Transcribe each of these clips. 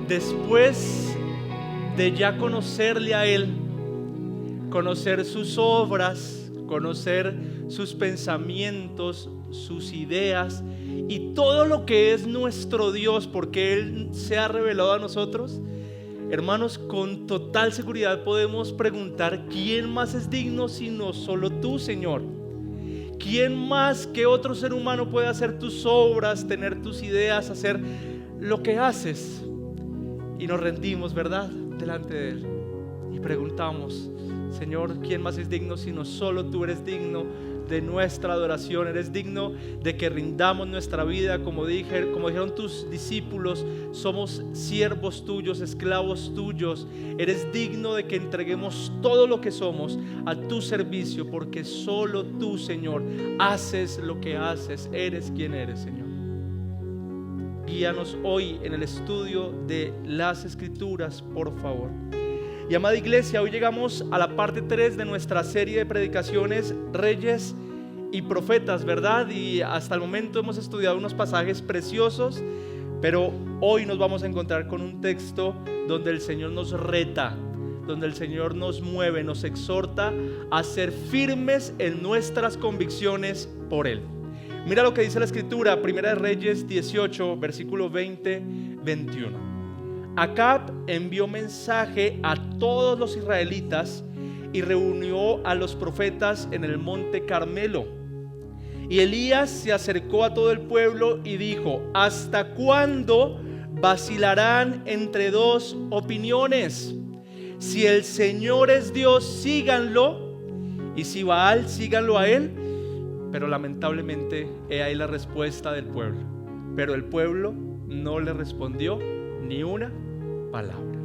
después de ya conocerle a Él, conocer sus obras, conocer sus pensamientos, sus ideas y todo lo que es nuestro Dios, porque Él se ha revelado a nosotros, hermanos, con total seguridad podemos preguntar: ¿quién más es digno sino solo tú, Señor? ¿Quién más que otro ser humano puede hacer tus obras, tener tus ideas, hacer lo que haces? Y nos rendimos, ¿verdad?, delante de Él y preguntamos: Señor, ¿quién más es digno sino solo tú? Eres digno de nuestra adoración, eres digno de que rindamos nuestra vida, como dijeron tus discípulos: somos siervos tuyos, esclavos tuyos. Eres digno de que entreguemos todo lo que somos a tu servicio, porque solo tú, Señor, haces lo que haces, eres quien eres, Señor. Guíanos hoy en el estudio de las Escrituras, por favor. Y amada iglesia, hoy llegamos a la parte 3 de nuestra serie de predicaciones, Reyes y Profetas, ¿verdad? Y hasta el momento hemos estudiado unos pasajes preciosos, pero hoy nos vamos a encontrar con un texto donde el Señor nos reta, donde el Señor nos mueve, nos exhorta a ser firmes en nuestras convicciones por Él. Mira lo que dice la Escritura, Primera de Reyes 18, versículo 20-21. Acab envió mensaje a todos los israelitas y reunió a los profetas en el monte Carmelo. Y Elías se acercó a todo el pueblo y dijo: ¿hasta cuándo vacilarán entre dos opiniones? Si el Señor es Dios, síganlo, y si Baal, síganlo a él. Pero lamentablemente, he ahí la respuesta del pueblo. Pero el pueblo no le respondió ni una palabra.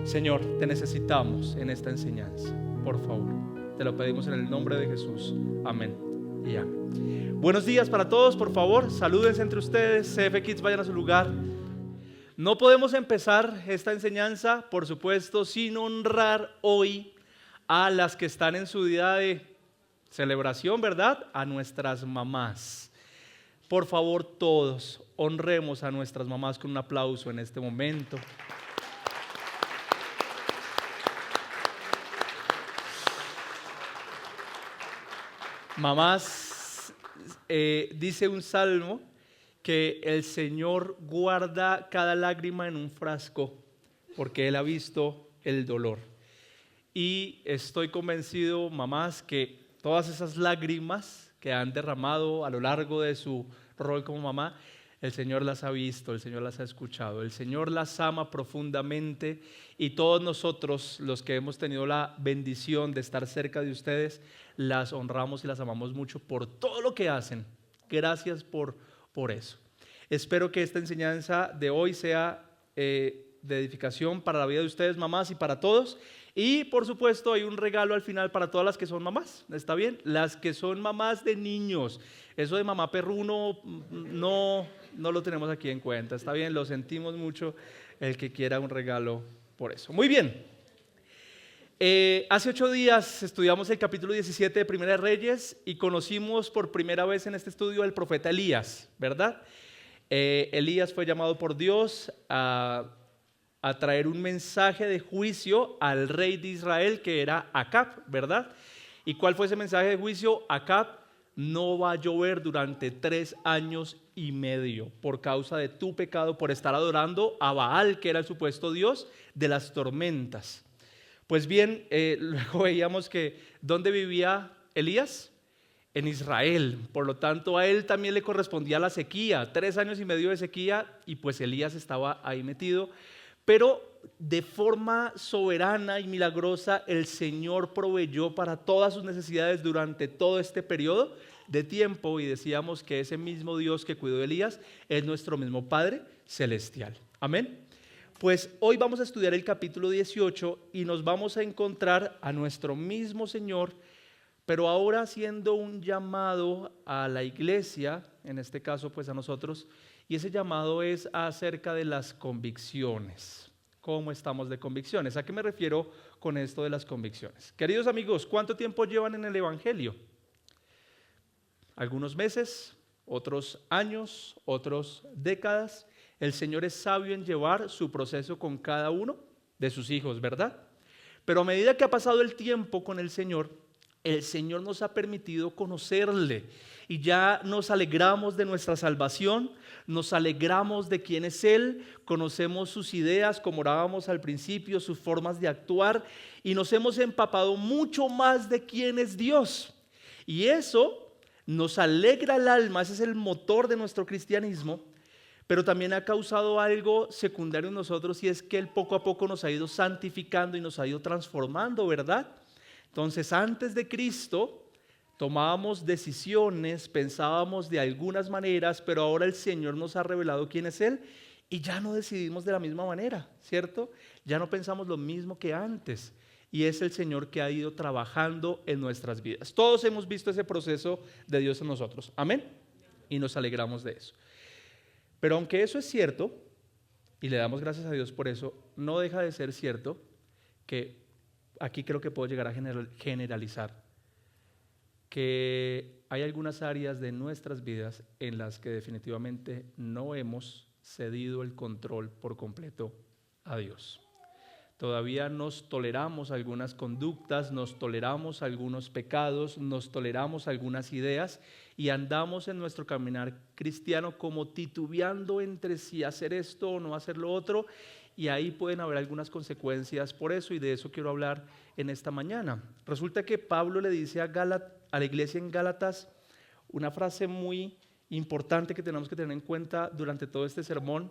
Señor, te necesitamos en esta enseñanza, por favor. Te lo pedimos en el nombre de Jesús. Amén y amén. Buenos días para todos, por favor. Salúdense entre ustedes. CF Kids, vayan a su lugar. No podemos empezar esta enseñanza, por supuesto, sin honrar hoy a las que están en su día de celebración, ¿verdad? A nuestras mamás. Por favor, todos honremos a nuestras mamás con un aplauso en este momento. Mamás, dice un salmo que el Señor guarda cada lágrima en un frasco porque Él ha visto el dolor. Y estoy convencido, mamás, que todas esas lágrimas que han derramado a lo largo de su rol como mamá, el Señor las ha visto, el Señor las ha escuchado, el Señor las ama profundamente, y todos nosotros, los que hemos tenido la bendición de estar cerca de ustedes, las honramos y las amamos mucho por todo lo que hacen. Gracias por eso. Espero que esta enseñanza de hoy sea de edificación para la vida de ustedes, mamás, y para todos. Y por supuesto hay un regalo al final para todas las que son mamás, ¿está bien? Las que son mamás de niños, eso de mamá perruno no lo tenemos aquí en cuenta, ¿está bien? Lo sentimos mucho, el que quiera un regalo por eso. Muy bien, hace 8 días estudiamos el capítulo 17 de Primera de Reyes y conocimos por primera vez en este estudio al profeta Elías, ¿verdad? Elías fue llamado por Dios a traer un mensaje de juicio al rey de Israel, que era Acab, ¿verdad? ¿Y cuál fue ese mensaje de juicio? Acab, no va a llover durante 3 años y medio por causa de tu pecado, por estar adorando a Baal, que era el supuesto dios de las tormentas. Pues bien, luego veíamos que ¿dónde vivía Elías? En Israel. Por lo tanto, a él también le correspondía la sequía, 3 años y medio de sequía, y pues Elías estaba ahí metido. Pero de forma soberana y milagrosa el Señor proveyó para todas sus necesidades durante todo este periodo de tiempo, y decíamos que ese mismo Dios que cuidó de Elías es nuestro mismo Padre Celestial. Amén. Pues hoy vamos a estudiar el capítulo 18 y nos vamos a encontrar a nuestro mismo Señor, pero ahora haciendo un llamado a la iglesia, en este caso pues a nosotros. Y ese llamado es acerca de las convicciones. ¿Cómo estamos de convicciones? ¿A qué me refiero con esto de las convicciones? Queridos amigos, ¿cuánto tiempo llevan en el Evangelio? Algunos meses, otros años, otros décadas. El Señor es sabio en llevar su proceso con cada uno de sus hijos, ¿verdad? Pero a medida que ha pasado el tiempo con el Señor nos ha permitido conocerle y ya nos alegramos de nuestra salvación, nos alegramos de quién es Él, conocemos sus ideas, como orábamos al principio, sus formas de actuar, y nos hemos empapado mucho más de quién es Dios. Y eso nos alegra el alma, ese es el motor de nuestro cristianismo, pero también ha causado algo secundario en nosotros, y es que Él poco a poco nos ha ido santificando y nos ha ido transformando, ¿verdad? Entonces, antes de Cristo, tomábamos decisiones, pensábamos de algunas maneras, pero ahora el Señor nos ha revelado quién es Él y ya no decidimos de la misma manera, ¿cierto? Ya no pensamos lo mismo que antes, y es el Señor que ha ido trabajando en nuestras vidas. Todos hemos visto ese proceso de Dios en nosotros, amén, y nos alegramos de eso. Pero aunque eso es cierto, y le damos gracias a Dios por eso, no deja de ser cierto que aquí creo que puedo llegar a generalizar que hay algunas áreas de nuestras vidas en las que definitivamente no hemos cedido el control por completo a Dios. Todavía nos toleramos algunas conductas, nos toleramos algunos pecados, nos toleramos algunas ideas y andamos en nuestro caminar cristiano como titubeando entre si hacer esto o no hacer lo otro, y ahí pueden haber algunas consecuencias por eso, y de eso quiero hablar en esta mañana. Resulta que Pablo le dice a la iglesia en Gálatas una frase muy importante que tenemos que tener en cuenta durante todo este sermón,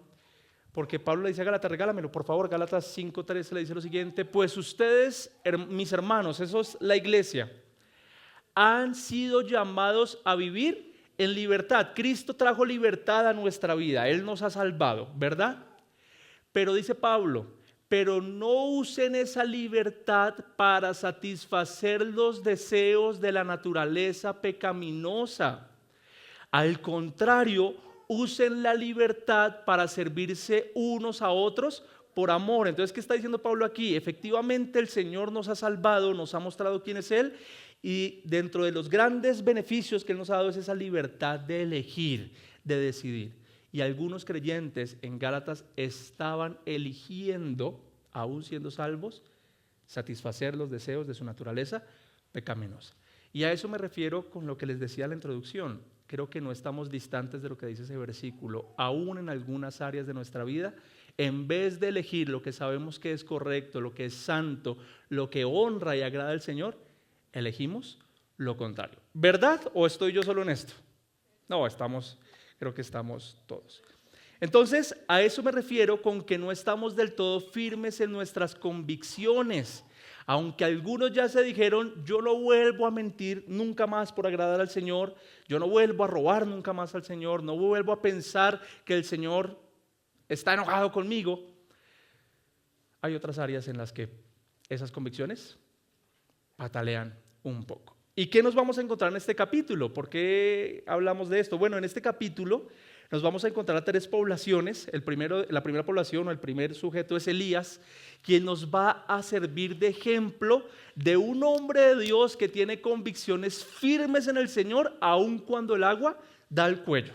porque Pablo le dice a Gálatas, regálamelo por favor, Gálatas 5:13 le dice lo siguiente: pues ustedes, mis hermanos, eso es la iglesia, han sido llamados a vivir en libertad. Cristo trajo libertad a nuestra vida, Él nos ha salvado, ¿verdad? Pero dice Pablo, pero no usen esa libertad para satisfacer los deseos de la naturaleza pecaminosa. Al contrario, usen la libertad para servirse unos a otros por amor. Entonces, ¿qué está diciendo Pablo aquí? Efectivamente, el Señor nos ha salvado, nos ha mostrado quién es Él, y dentro de los grandes beneficios que Él nos ha dado es esa libertad de elegir, de decidir. Y algunos creyentes en Gálatas estaban eligiendo, aún siendo salvos, satisfacer los deseos de su naturaleza pecaminosa. Y a eso me refiero con lo que les decía en la introducción. Creo que no estamos distantes de lo que dice ese versículo. Aún en algunas áreas de nuestra vida, en vez de elegir lo que sabemos que es correcto, lo que es santo, lo que honra y agrada al Señor, elegimos lo contrario. ¿Verdad o estoy yo solo en esto? No, creo que estamos todos. Entonces, a eso me refiero con que no estamos del todo firmes en nuestras convicciones. Aunque algunos ya se dijeron, yo no vuelvo a mentir nunca más por agradar al Señor, yo no vuelvo a robar nunca más al Señor, no vuelvo a pensar que el Señor está enojado conmigo. Hay otras áreas en las que esas convicciones patalean un poco. ¿Y qué nos vamos a encontrar en este capítulo? ¿Por qué hablamos de esto? Bueno, en este capítulo nos vamos a encontrar a tres poblaciones. La primera población o el primer sujeto es Elías, quien nos va a servir de ejemplo de un hombre de Dios que tiene convicciones firmes en el Señor, aun cuando el agua da el cuello.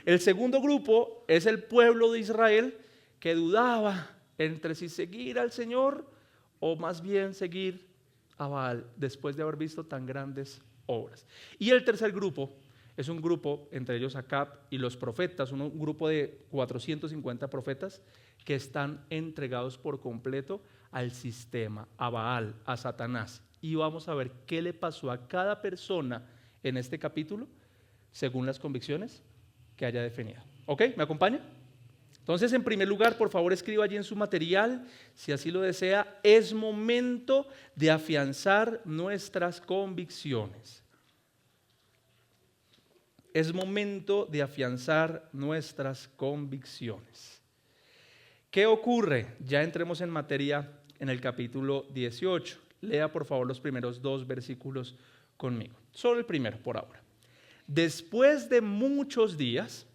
El segundo grupo es el pueblo de Israel, que dudaba entre si seguir al Señor o más bien seguir a Baal después de haber visto tan grandes obras. Y el tercer grupo es un grupo, entre ellos Acab y los profetas, un grupo de 450 profetas que están entregados por completo al sistema, a Baal, a Satanás. Y vamos a ver qué le pasó a cada persona en este capítulo según las convicciones que haya definido. ¿Ok? ¿Me acompaña? Entonces, en primer lugar, por favor, escriba allí en su material, si así lo desea, es momento de afianzar nuestras convicciones. Es momento de afianzar nuestras convicciones. ¿Qué ocurre? Ya entremos en materia en el capítulo 18. Lea, por favor, los primeros 2 versículos conmigo. Solo el primero, por ahora. Después de muchos días,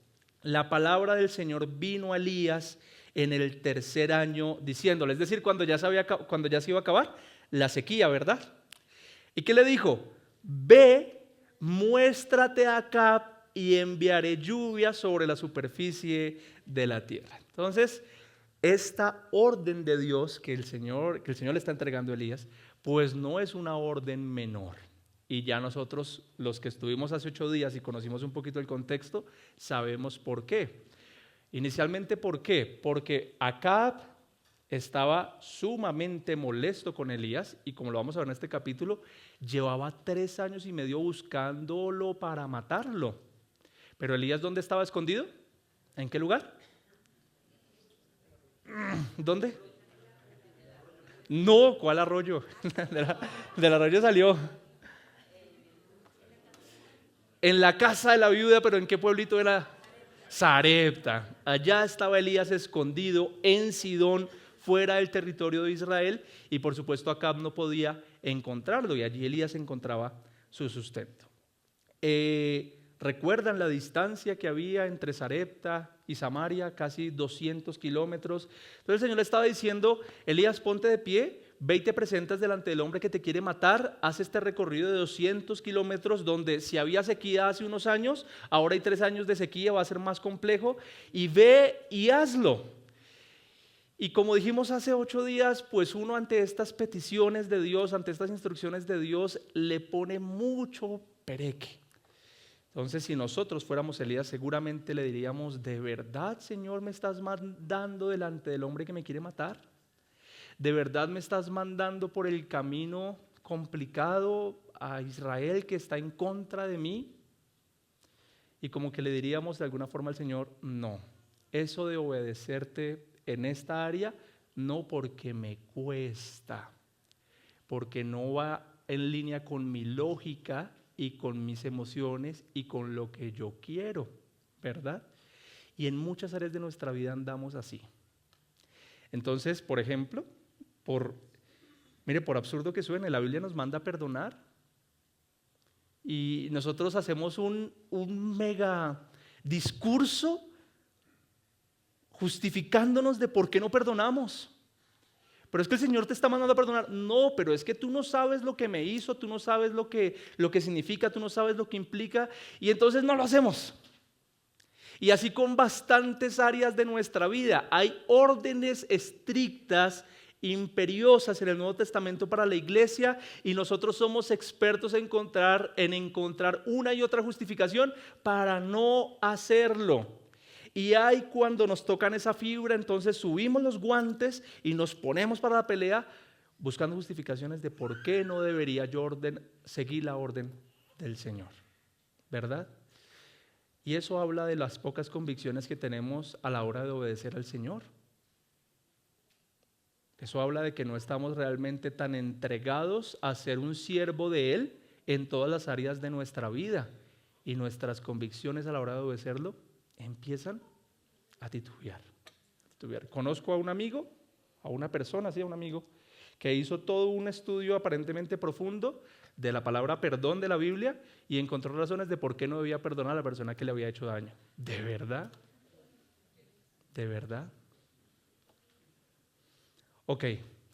la palabra del Señor vino a Elías en el 3er año diciéndole, es decir, cuando ya se iba a acabar la sequía, ¿verdad? ¿Y qué le dijo? Ve, muéstrate a Acab y enviaré lluvia sobre la superficie de la tierra. Entonces, esta orden de Dios que el Señor le está entregando a Elías, pues no es una orden menor. Y ya nosotros, los que estuvimos hace 8 días y conocimos un poquito el contexto, sabemos por qué. Inicialmente, ¿por qué? Porque Acab estaba sumamente molesto con Elías y, como lo vamos a ver en este capítulo, llevaba 3 años y medio buscándolo para matarlo. Pero Elías, ¿dónde estaba escondido? ¿En qué lugar? ¿Dónde? No, ¿cuál arroyo? Del arroyo salió. En la casa de la viuda, pero ¿en qué pueblito era? Sarepta. Allá estaba Elías escondido en Sidón, fuera del territorio de Israel, y por supuesto Acab no podía encontrarlo, y allí Elías encontraba su sustento. ¿Recuerdan la distancia que había entre Sarepta y Samaria? Casi 200 kilómetros. Entonces el Señor le estaba diciendo: Elías, ponte de pie, ve y te presentas delante del hombre que te quiere matar. Haz este recorrido de 200 kilómetros donde si había sequía hace unos años, ahora hay 3 años de sequía, va a ser más complejo, y ve y hazlo. Y como dijimos hace 8 días, pues uno ante estas peticiones de Dios, ante estas instrucciones de Dios, le pone mucho pereque. Entonces, si nosotros fuéramos Elías, seguramente le diríamos: ¿de verdad, Señor, me estás mandando delante del hombre que me quiere matar? ¿De verdad me estás mandando por el camino complicado a Israel que está en contra de mí? Y como que le diríamos de alguna forma al Señor: no, eso de obedecerte en esta área, no, porque me cuesta, porque no va en línea con mi lógica y con mis emociones y con lo que yo quiero, ¿verdad? Y en muchas áreas de nuestra vida andamos así. Entonces, por ejemplo, por absurdo que suene, la Biblia nos manda a perdonar y nosotros hacemos un mega discurso justificándonos de por qué no perdonamos. Pero es que el Señor te está mandando a perdonar. No, pero es que tú no sabes lo que me hizo, tú no sabes lo que significa, tú no sabes lo que implica, y entonces no lo hacemos. Y así con bastantes áreas de nuestra vida. Hay órdenes estrictas, imperiosas en el Nuevo Testamento para la iglesia, y nosotros somos expertos en encontrar una y otra justificación para no hacerlo. Y hay cuando nos tocan esa fibra, entonces subimos los guantes y nos ponemos para la pelea buscando justificaciones de por qué no debería yo seguir la orden del Señor, ¿verdad? Y eso habla de las pocas convicciones que tenemos a la hora de obedecer al Señor. Eso habla de que no estamos realmente tan entregados a ser un siervo de Él en todas las áreas de nuestra vida, y nuestras convicciones a la hora de obedecerlo empiezan a titubear. Conozco a un amigo, a una persona, sí, a un amigo, que hizo todo un estudio aparentemente profundo de la palabra perdón de la Biblia y encontró razones de por qué no debía perdonar a la persona que le había hecho daño. ¿De verdad? ¿De verdad? Ok,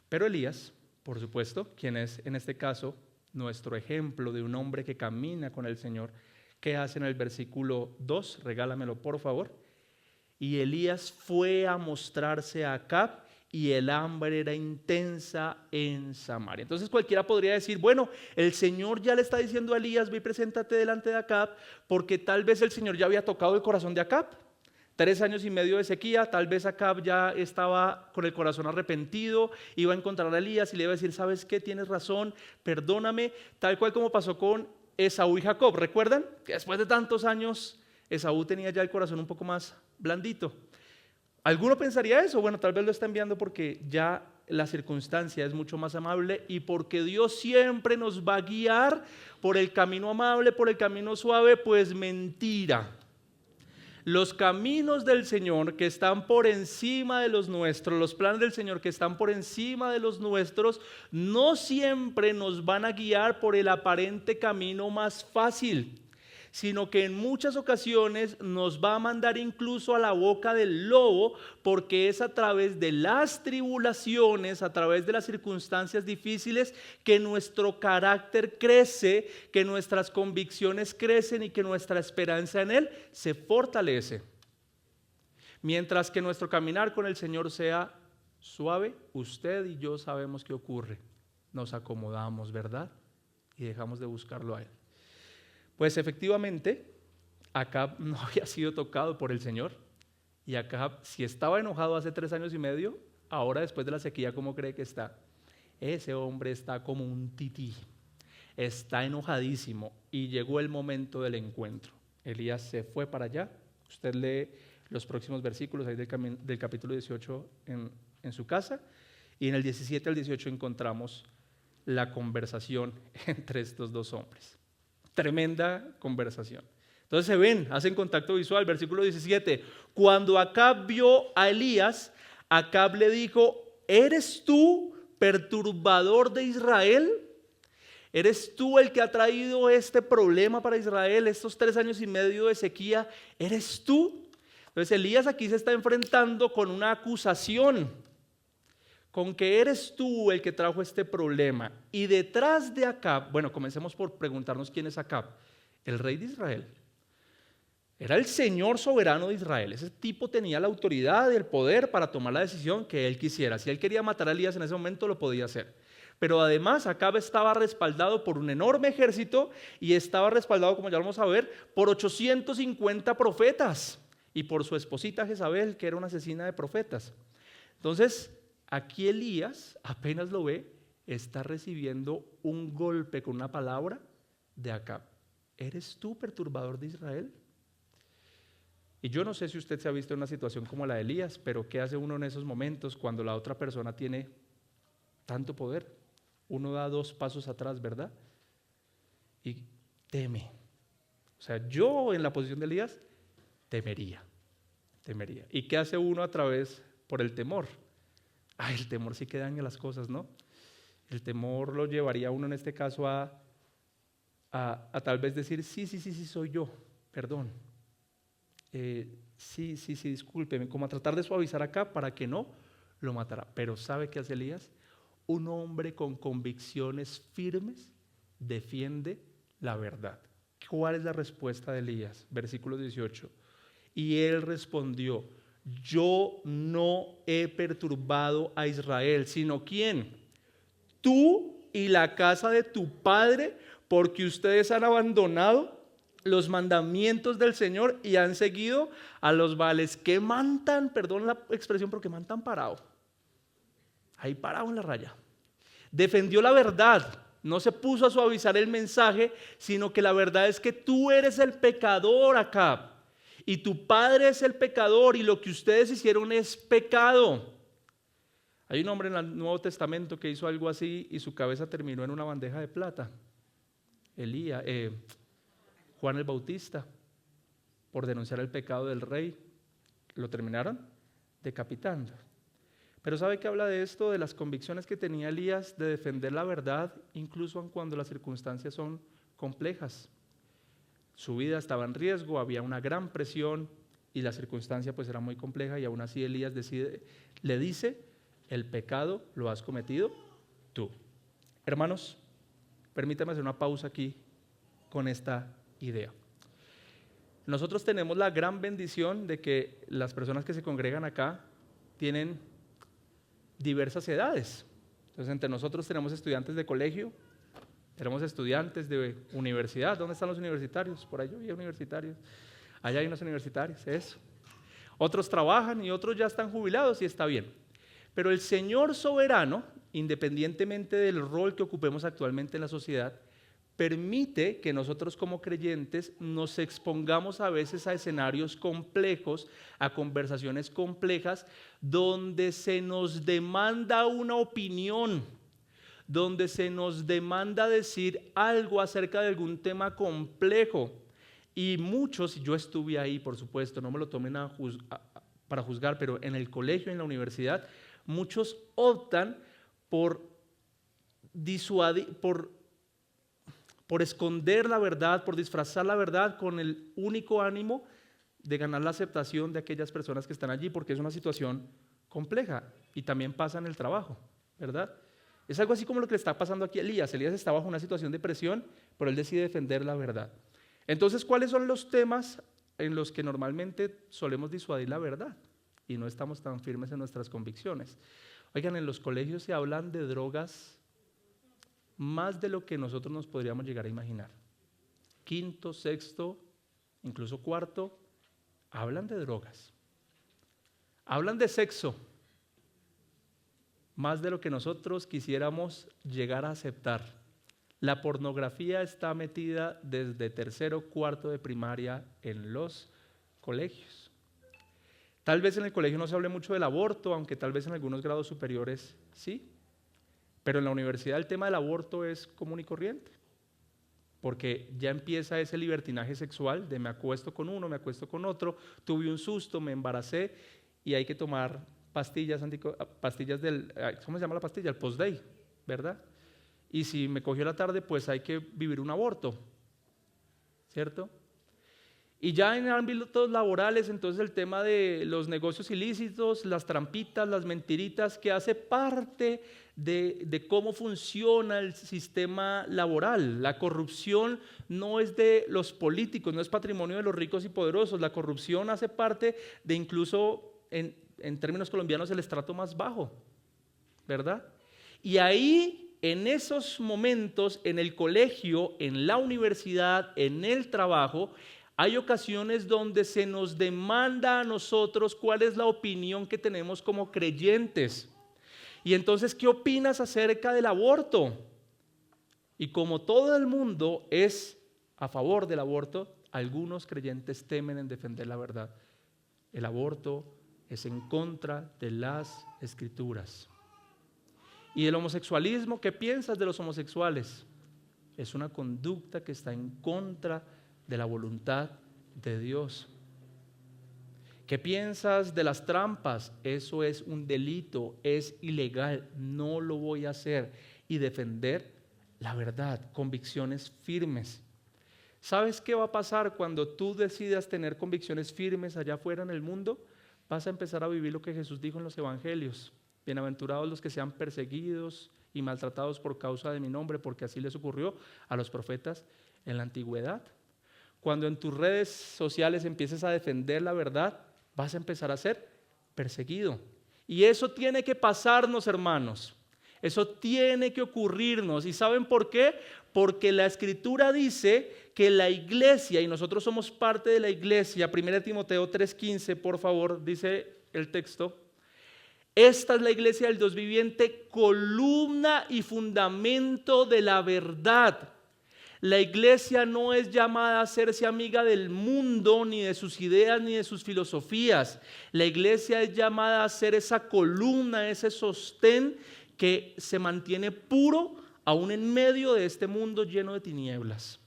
pero Elías, por supuesto, quien es en este caso nuestro ejemplo de un hombre que camina con el Señor, ¿qué hace en el versículo 2? Regálamelo, por favor. Y Elías fue a mostrarse a Acab, y el hambre era intensa en Samaria. Entonces cualquiera podría decir: bueno, el Señor ya le está diciendo a Elías: ve y preséntate delante de Acab, porque tal vez el Señor ya había tocado el corazón de Acab. 3 años y medio de sequía, tal vez Acab ya estaba con el corazón arrepentido, iba a encontrar a Elías y le iba a decir: ¿sabes qué? Tienes razón, perdóname, tal cual como pasó con Esaú y Jacob. ¿Recuerdan? Que después de tantos años Esaú tenía ya el corazón un poco más blandito. ¿Alguno pensaría eso? Bueno, tal vez lo está enviando porque ya la circunstancia es mucho más amable y porque Dios siempre nos va a guiar por el camino amable, por el camino suave. Pues mentira. Los caminos del Señor que están por encima de los nuestros, los planes del Señor que están por encima de los nuestros, no siempre nos van a guiar por el aparente camino más fácil, sino que en muchas ocasiones nos va a mandar incluso a la boca del lobo, porque es a través de las tribulaciones, a través de las circunstancias difíciles, que nuestro carácter crece, que nuestras convicciones crecen y que nuestra esperanza en Él se fortalece. Mientras que nuestro caminar con el Señor sea suave, usted y yo sabemos qué ocurre. Nos acomodamos, ¿verdad? Y dejamos de buscarlo a Él. Pues efectivamente, Acab no había sido tocado por el Señor. Y Acab, si estaba enojado hace 3 años y medio, ahora después de la sequía, ¿cómo cree que está? Ese hombre está como un tití. Está enojadísimo y llegó el momento del encuentro. Elías se fue para allá. Usted lee los próximos versículos ahí del capítulo 18 en su casa, y en el 17 al 18 encontramos la conversación entre estos dos hombres. Tremenda conversación. Entonces se ven, hacen contacto visual. Versículo 17: cuando Acab vio a Elías, Acab le dijo: ¿eres tú, perturbador de Israel? ¿Eres tú el que ha traído este problema para Israel, estos 3 años y medio de sequía? ¿Eres tú? Entonces Elías aquí se está enfrentando con una acusación, con que eres tú el que trajo este problema. Y detrás de Acab, bueno, comencemos por preguntarnos quién es Acab. El rey de Israel. Era el señor soberano de Israel. Ese tipo tenía la autoridad y el poder para tomar la decisión que él quisiera. Si él quería matar a Elías en ese momento, lo podía hacer. Pero además Acab estaba respaldado por un enorme ejército y estaba respaldado, como ya vamos a ver, por 850 profetas y por su esposita Jezabel, que era una asesina de profetas. Entonces, aquí Elías, apenas lo ve, está recibiendo un golpe con una palabra de Acab. ¿Eres tú, perturbador de Israel? Y yo no sé si usted se ha visto en una situación como la de Elías, pero ¿qué hace uno en esos momentos cuando la otra persona tiene tanto poder? Uno da 2 pasos atrás, ¿verdad? Y teme. O sea, yo en la posición de Elías temería. ¿Y qué hace uno a través por el temor? El temor sí que daña las cosas, ¿no? El temor lo llevaría a uno en este caso a tal vez decir: sí, soy yo, perdón. Sí, discúlpeme, como a tratar de suavizar acá para que no lo matara. Pero ¿sabe qué hace Elías? Un hombre con convicciones firmes defiende la verdad. ¿Cuál es la respuesta de Elías? Versículo 18. Y él respondió: yo no he perturbado a Israel, sino ¿quién? Tú y la casa de tu padre, porque ustedes han abandonado los mandamientos del Señor y han seguido a los baales que mantan, perdón la expresión, porque mantan parado. Ahí parado en la raya. Defendió la verdad, no se puso a suavizar el mensaje, sino que la verdad es que tú eres el pecador, Acab, y tu padre es el pecador, y lo que ustedes hicieron es pecado. Hay un hombre en el Nuevo Testamento que hizo algo así y su cabeza terminó en una bandeja de plata. Juan el Bautista, por denunciar el pecado del rey, lo terminaron decapitando. Pero ¿sabe qué habla de esto? De las convicciones que tenía Elías de defender la verdad, incluso cuando las circunstancias son complejas. Su vida estaba en riesgo, había una gran presión y la circunstancia pues era muy compleja, y aún así Elías le dice: el pecado lo has cometido tú. Hermanos, permítanme hacer una pausa aquí con esta idea. Nosotros tenemos la gran bendición de que las personas que se congregan acá tienen diversas edades. Entonces, entre nosotros tenemos estudiantes de colegio, tenemos estudiantes de universidad. ¿Dónde están los universitarios? Por ahí había universitarios. Allá hay unos universitarios, eso. Otros trabajan y otros ya están jubilados y está bien. Pero el Señor soberano, independientemente del rol que ocupemos actualmente en la sociedad, permite que nosotros como creyentes nos expongamos a veces a escenarios complejos, a conversaciones complejas, donde se nos demanda una opinión, donde se nos demanda decir algo acerca de algún tema complejo. Y muchos, yo estuve ahí, por supuesto, no me lo tomen para juzgar, pero en el colegio, en la universidad, muchos optan por esconder la verdad, por disfrazar la verdad con el único ánimo de ganar la aceptación de aquellas personas que están allí, porque es una situación compleja y también pasa en el trabajo, ¿verdad? Es algo así como lo que le está pasando aquí a Elías. Elías está bajo una situación de presión, pero él decide defender la verdad. Entonces, ¿cuáles son los temas en los que normalmente solemos disuadir la verdad y no estamos tan firmes en nuestras convicciones. Oigan, en los colegios se hablan de drogas más de lo que nosotros nos podríamos llegar a imaginar. Quinto, sexto, incluso cuarto, hablan de drogas. Hablan de sexo, más de lo que nosotros quisiéramos llegar a aceptar. La pornografía está metida desde tercero, cuarto de primaria en los colegios. Tal vez en el colegio no se hable mucho del aborto, aunque tal vez en algunos grados superiores sí. Pero en la universidad el tema del aborto es común y corriente, porque ya empieza ese libertinaje sexual de me acuesto con uno, me acuesto con otro, tuve un susto, me embaracé y hay que tomar pastillas del, ¿cómo se llama la pastilla? El post-day, ¿verdad? Y si me cogió la tarde, pues hay que vivir un aborto, ¿cierto? Y ya en ámbitos laborales, entonces el tema de los negocios ilícitos, las trampitas, las mentiritas, que hace parte de cómo funciona el sistema laboral. La corrupción no es de los políticos, no es patrimonio de los ricos y poderosos. La corrupción hace parte de incluso, en términos colombianos, el estrato más bajo, ¿verdad? Y ahí, en esos momentos, en el colegio, en la universidad, en el trabajo, hay ocasiones donde se nos demanda a nosotros cuál es la opinión que tenemos como creyentes. Y entonces, ¿qué opinas acerca del aborto? Y como todo el mundo es a favor del aborto, algunos creyentes temen en defender la verdad. El aborto es en contra de las Escrituras. ¿Y el homosexualismo? ¿Qué piensas de los homosexuales? Es una conducta que está en contra de la voluntad de Dios. ¿Qué piensas de las trampas? Eso es un delito, es ilegal, no lo voy a hacer. Y defender la verdad, convicciones firmes. ¿Sabes qué va a pasar cuando tú decidas tener convicciones firmes allá afuera en el mundo? Vas a empezar a vivir lo que Jesús dijo en los evangelios. Bienaventurados los que sean perseguidos y maltratados por causa de mi nombre, porque así les ocurrió a los profetas en la antigüedad. Cuando en tus redes sociales empieces a defender la verdad, vas a empezar a ser perseguido. Y eso tiene que pasarnos, hermanos. Eso tiene que ocurrirnos. ¿Y saben por qué? Porque la Escritura dice que la iglesia, y nosotros somos parte de la iglesia, 1 Timoteo 3:15, por favor, dice el texto. Esta es la iglesia del Dios viviente, columna y fundamento de la verdad. La iglesia no es llamada a hacerse amiga del mundo, ni de sus ideas, ni de sus filosofías. La iglesia es llamada a ser esa columna, ese sostén que se mantiene puro aún en medio de este mundo lleno de tinieblas.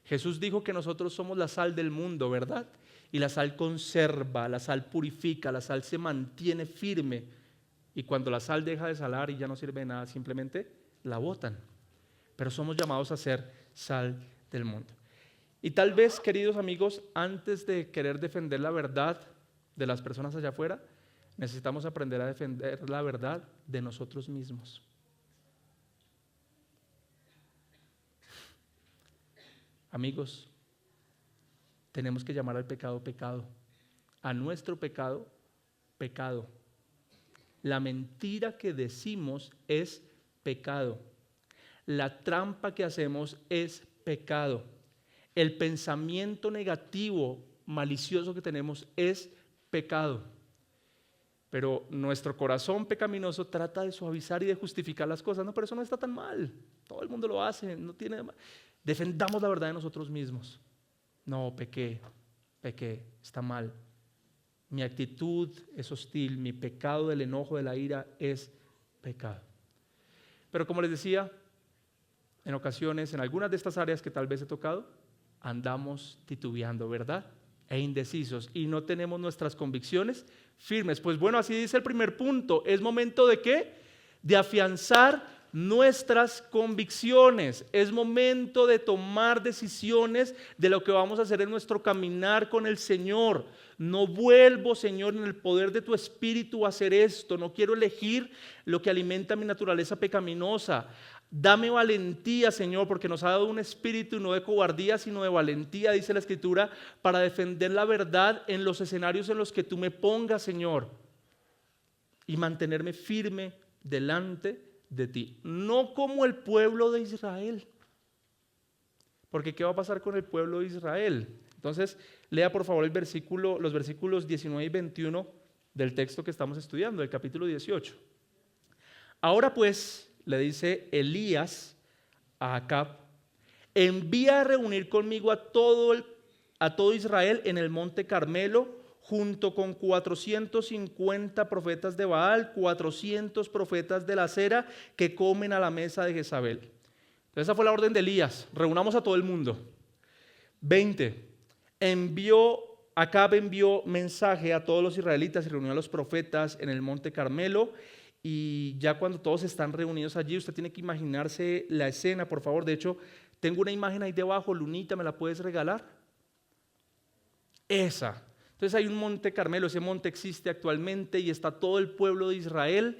Jesús dijo que nosotros somos la sal del mundo, ¿verdad? Y la sal conserva, la sal purifica, la sal se mantiene firme. Y cuando la sal deja de salar y ya no sirve de nada, simplemente la botan. Pero somos llamados a ser sal del mundo. Y tal vez, queridos amigos, antes de querer defender la verdad de las personas allá afuera, necesitamos aprender a defender la verdad de nosotros mismos. Amigos, tenemos que llamar al pecado, pecado. A nuestro pecado, pecado. La mentira que decimos es pecado. La trampa que hacemos es pecado. El pensamiento negativo, malicioso que tenemos es pecado. Pero nuestro corazón pecaminoso trata de suavizar y de justificar las cosas. No, pero eso no está tan mal. Todo el mundo lo hace, no tiene mal. Defendamos la verdad de nosotros mismos. No, pequé, está mal. Mi actitud es hostil, mi pecado del enojo, de la ira es pecado. Pero como les decía, en ocasiones, en algunas de estas áreas que tal vez he tocado, andamos titubeando, ¿verdad? E indecisos y no tenemos nuestras convicciones firmes. Pues bueno, así dice el primer punto. ¿Es momento de qué? De afianzar nuestras convicciones. Es momento de tomar decisiones de lo que vamos a hacer en nuestro caminar con el Señor. No vuelvo, Señor, en el poder de tu Espíritu a hacer esto. No quiero elegir lo que alimenta mi naturaleza pecaminosa. Dame valentía, Señor, porque nos ha dado un espíritu no de cobardía, sino de valentía, dice la Escritura, para defender la verdad en los escenarios en los que tú me pongas, Señor, y mantenerme firme delante de ti. No como el pueblo de Israel. Porque ¿qué va a pasar con el pueblo de Israel? Entonces, lea por favor los versículos 19 y 21 del texto que estamos estudiando, del capítulo 18. Ahora pues, le dice Elías a Acab, envía a reunir conmigo a todo Israel en el monte Carmelo, junto con 450 profetas de Baal, 400 profetas de la Acera que comen a la mesa de Jezabel. Entonces esa fue la orden de Elías, reunamos a todo el mundo. 20. Acab envió mensaje a todos los israelitas y reunió a los profetas en el monte Carmelo. Y ya cuando todos están reunidos allí, usted tiene que imaginarse la escena, por favor. De hecho, tengo una imagen ahí debajo, Lunita, ¿me la puedes regalar? Esa. Entonces hay un monte Carmelo, ese monte existe actualmente y está todo el pueblo de Israel.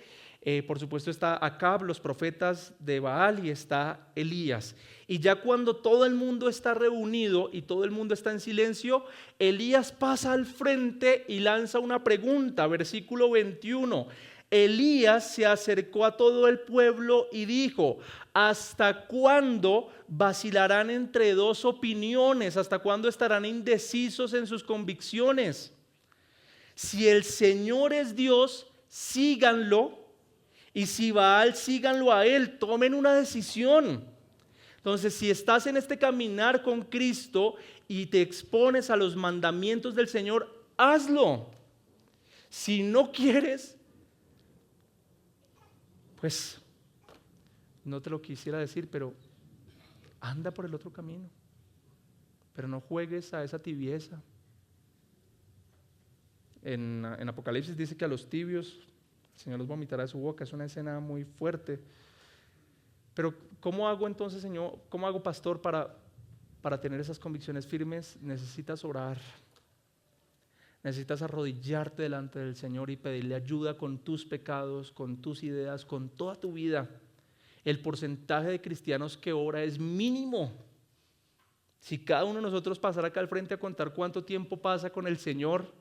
Por supuesto está Acab, los profetas de Baal, y está Elías. Y ya cuando todo el mundo está reunido y todo el mundo está en silencio, Elías pasa al frente y lanza una pregunta, versículo 21. Elías se acercó a todo el pueblo y dijo: ¿hasta cuándo vacilarán entre dos opiniones? ¿Hasta cuándo estarán indecisos en sus convicciones? Si el Señor es Dios, síganlo, y si Baal, síganlo a él. Tomen una decisión. Entonces, si estás en este caminar con Cristo y te expones a los mandamientos del Señor, hazlo. Si no quieres, pues no te lo quisiera decir, pero anda por el otro camino. Pero no juegues a esa tibieza. En Apocalipsis dice que a los tibios el Señor los vomitará de su boca. Es una escena muy fuerte. Pero ¿cómo hago entonces, Señor? ¿Cómo hago, pastor, para tener esas convicciones firmes? Necesitas orar. Necesitas arrodillarte delante del Señor y pedirle ayuda con tus pecados, con tus ideas, con toda tu vida. El porcentaje de cristianos que ora es mínimo. Si cada uno de nosotros pasara acá al frente a contar cuánto tiempo pasa con el Señor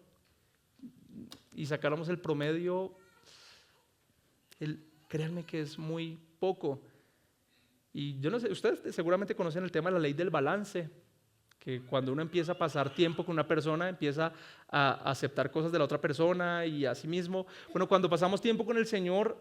y sacáramos el promedio, créanme que es muy poco. Y yo no sé, ustedes seguramente conocen el tema de la ley del balance, que cuando uno empieza a pasar tiempo con una persona, empieza a aceptar cosas de la otra persona y a sí mismo. Bueno, cuando pasamos tiempo con el Señor,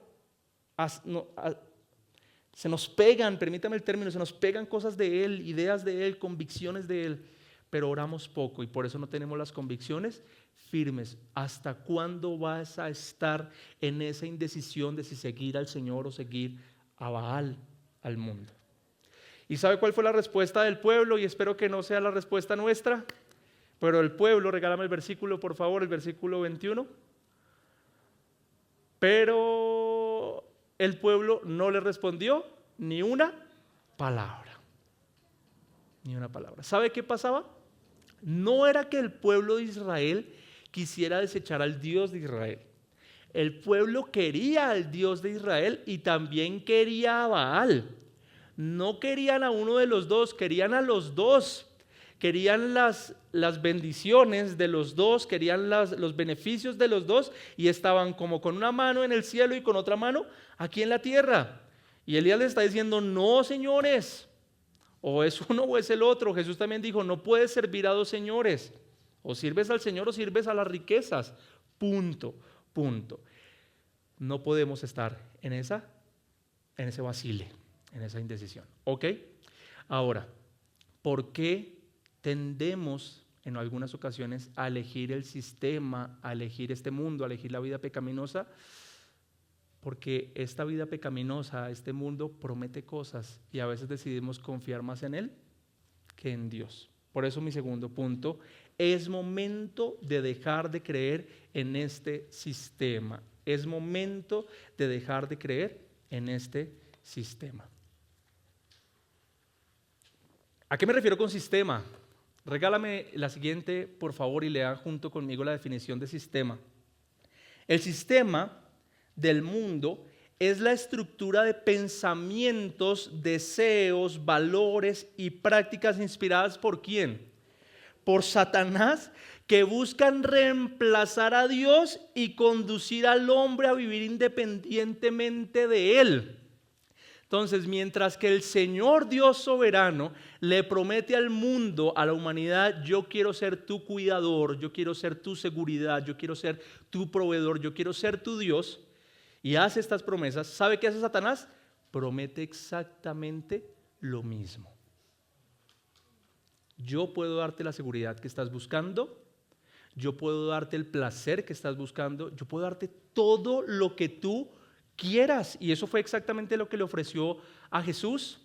se nos pegan, permítame el término, se nos pegan cosas de Él, ideas de Él, convicciones de Él, pero oramos poco y por eso no tenemos las convicciones firmes. ¿Hasta cuándo vas a estar en esa indecisión de si seguir al Señor o seguir a Baal, al mundo? ¿Y sabe cuál fue la respuesta del pueblo? Y espero que no sea la respuesta nuestra, pero el pueblo, regálame el versículo por favor, el versículo 21. Pero el pueblo no le respondió ni una palabra. Ni una palabra. ¿Sabe qué pasaba? No era que el pueblo de Israel quisiera desechar al Dios de Israel. El pueblo quería al Dios de Israel y también quería a Baal. No querían a uno de los dos, querían a los dos. Querían las bendiciones de los dos, querían los beneficios de los dos y estaban como con una mano en el cielo y con otra mano aquí en la tierra. Y Elías les está diciendo: no, señores, o es uno o es el otro. Jesús también dijo: no puedes servir a dos señores, o sirves al Señor o sirves a las riquezas. Punto. No podemos estar en ese vacile, en esa indecisión. ¿Ok? Ahora, ¿por qué tendemos en algunas ocasiones a elegir el sistema, a elegir este mundo, a elegir la vida pecaminosa? Porque esta vida pecaminosa, este mundo promete cosas y a veces decidimos confiar más en él que en Dios. Por eso mi segundo punto, es momento de dejar de creer en este sistema. Es momento de dejar de creer en este sistema. ¿A qué me refiero con sistema? Regálame la siguiente, por favor, y lea junto conmigo la definición de sistema. El sistema del mundo es la estructura de pensamientos, deseos, valores y prácticas inspiradas ¿por quién? Por Satanás, que buscan reemplazar a Dios y conducir al hombre a vivir independientemente de él. Entonces, mientras que el Señor Dios soberano le promete al mundo, a la humanidad, yo quiero ser tu cuidador, yo quiero ser tu seguridad, yo quiero ser tu proveedor, yo quiero ser tu Dios, y hace estas promesas, ¿sabe qué hace Satanás? Promete exactamente lo mismo. Yo puedo darte la seguridad que estás buscando, yo puedo darte el placer que estás buscando, yo puedo darte todo lo que tú quieras. Y eso fue exactamente lo que le ofreció a Jesús.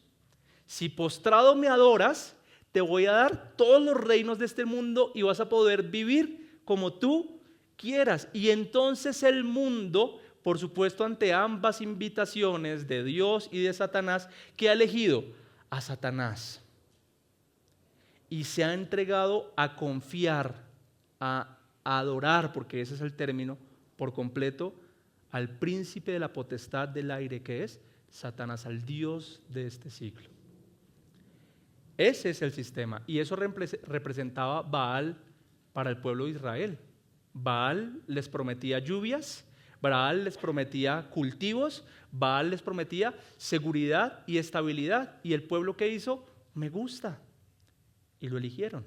Si postrado me adoras, te voy a dar todos los reinos de este mundo y vas a poder vivir como tú quieras. Y entonces el mundo, por supuesto, ante ambas invitaciones de Dios y de Satanás, ¿qué ha elegido? A Satanás. Y se ha entregado a confiar, a adorar, porque ese es el término, por completo, al príncipe de la potestad del aire, que es Satanás, al Dios de este siglo. Ese es el sistema, y eso representaba Baal para el pueblo de Israel. Baal les prometía lluvias, Baal les prometía cultivos, Baal les prometía seguridad y estabilidad, y el pueblo que hizo, me gusta. Y lo eligieron,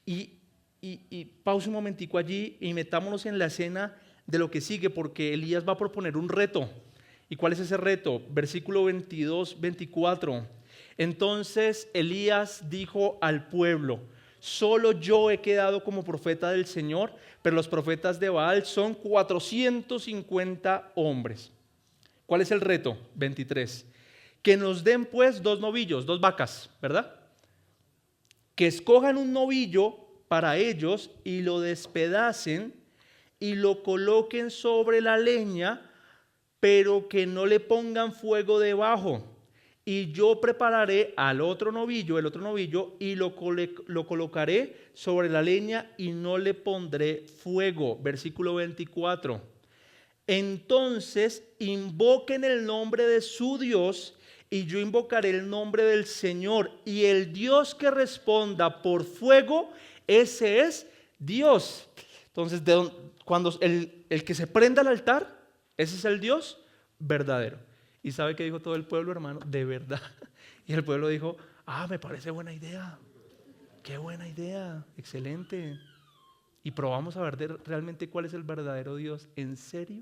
Y pausa un momentico allí y metámonos en la escena de lo que sigue, porque Elías va a proponer un reto. ¿Y cuál es ese reto? Versículo 22, 24. Entonces Elías dijo al pueblo: solo yo he quedado como profeta del Señor, pero los profetas de Baal son 450 hombres. ¿Cuál es el reto? 23. Que nos den pues 2 novillos, 2 vacas, ¿verdad? Que escojan un novillo para ellos y lo despedacen y lo coloquen sobre la leña, pero que no le pongan fuego debajo. Y yo prepararé al otro novillo, el otro novillo, y lo colocaré sobre la leña y no le pondré fuego. Versículo 24. Entonces invoquen el nombre de su Dios y yo invocaré el nombre del Señor, y el Dios que responda por fuego, ese es Dios. Entonces, cuando el que se prenda al altar, ese es el Dios verdadero. ¿Y sabe qué dijo todo el pueblo, hermano? De verdad. Y el pueblo dijo: me parece buena idea. Qué buena idea, excelente. Y probamos a ver realmente cuál es el verdadero Dios. ¿En serio?